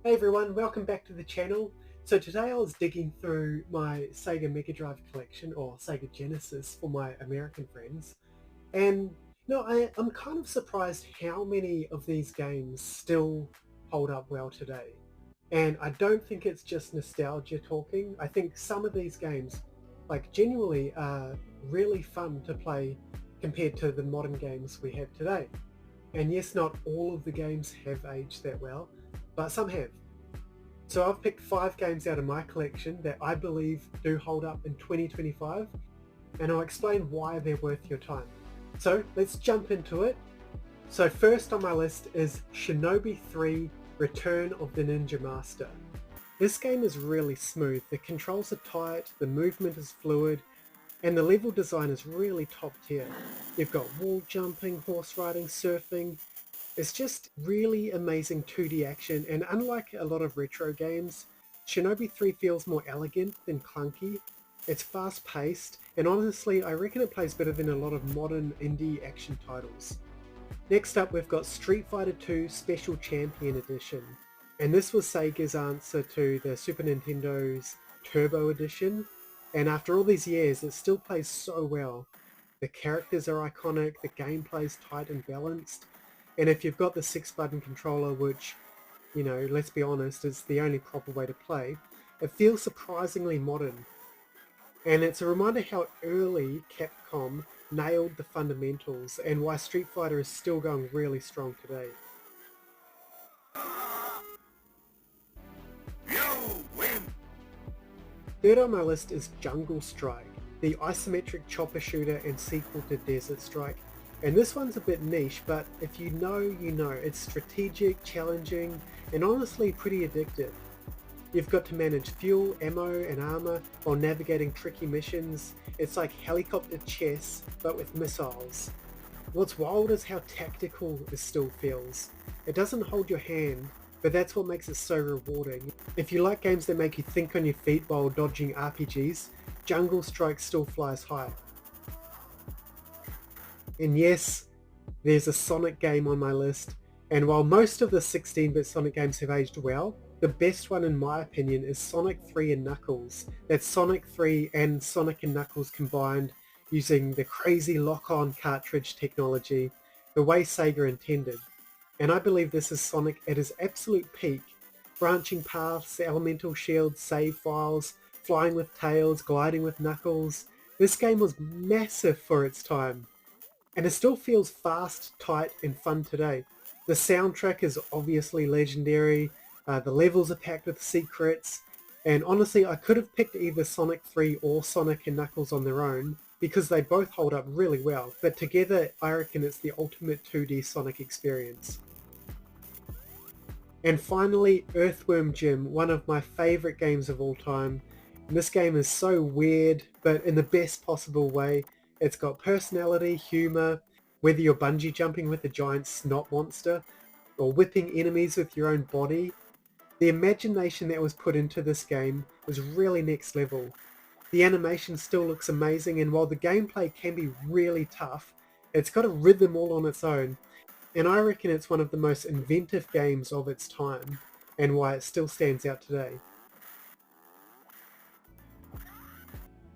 Hey everyone, welcome back to the channel. So today I was digging through my Sega Mega Drive collection, or Sega Genesis for my American friends, and I'm kind of surprised how many of these games still hold up well today. And I don't think it's just nostalgia talking. I think some of these games, like genuinely, are really fun to play compared to the modern games we have today. And yes, not all of the games have aged that well, but some have. So I've picked 5 games out of my collection that I believe do hold up in 2025, and I'll explain why they're worth your time. So let's jump into it. So first on my list is Shinobi III: Return of the Ninja Master. This game is really smooth, the controls are tight, the movement is fluid, and the level design is really top tier. You've got wall jumping, horse riding, surfing. It's just really amazing 2D action, and unlike a lot of retro games, Shinobi 3 feels more elegant than clunky. It's fast paced, and honestly I reckon it plays better than a lot of modern indie action titles. Next up we've got Street Fighter 2 Special Champion Edition, and this was Sega's answer to the Super Nintendo's Turbo Edition, and after all these years it still plays so well. The characters are iconic, the gameplay is tight and balanced, and if you've got the 6-button controller, which, let's be honest, is the only proper way to play, it feels surprisingly modern. And it's a reminder how early Capcom nailed the fundamentals and why Street Fighter is still going really strong today. Third on my list is Jungle Strike, the isometric chopper shooter and sequel to Desert Strike. And this one's a bit niche, but if you know, you know. It's strategic, challenging, and honestly pretty addictive. You've got to manage fuel, ammo, and armor while navigating tricky missions. It's like helicopter chess, but with missiles. What's wild is how tactical this still feels. It doesn't hold your hand, but that's what makes it so rewarding. If you like games that make you think on your feet while dodging RPGs, Jungle Strike still flies high. And yes, there's a Sonic game on my list, and while most of the 16-bit Sonic games have aged well, the best one in my opinion is Sonic 3 and Knuckles. That's Sonic 3 and Sonic and Knuckles combined using the crazy lock-on cartridge technology, the way Sega intended. And I believe this is Sonic at his absolute peak, branching paths, elemental shields, save files, flying with Tails, gliding with Knuckles. This game was massive for its time. And it still feels fast, tight, and fun today. The soundtrack is obviously legendary, the levels are packed with secrets, and honestly I could have picked either Sonic 3 or Sonic and Knuckles on their own, because they both hold up really well, but together I reckon it's the ultimate 2D Sonic experience. And finally, Earthworm Jim, one of my favourite games of all time. And this game is so weird, but in the best possible way. It's got personality, humour, whether you're bungee jumping with a giant snot monster, or whipping enemies with your own body. The imagination that was put into this game was really next level. The animation still looks amazing, and while the gameplay can be really tough, it's got a rhythm all on its own. And I reckon it's one of the most inventive games of its time, and why it still stands out today.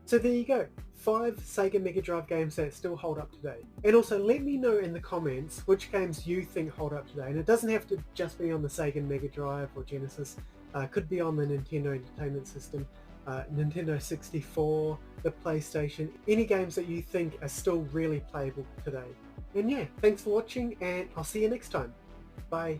So there you go, 5 Sega Mega Drive games that still hold up today. And also let me know in the comments which games you think hold up today. And it doesn't have to just be on the Sega Mega Drive or Genesis, could be on the Nintendo Entertainment System, Nintendo 64, the PlayStation, any games that you think are still really playable today. And yeah, thanks for watching, and I'll see you next time. Bye.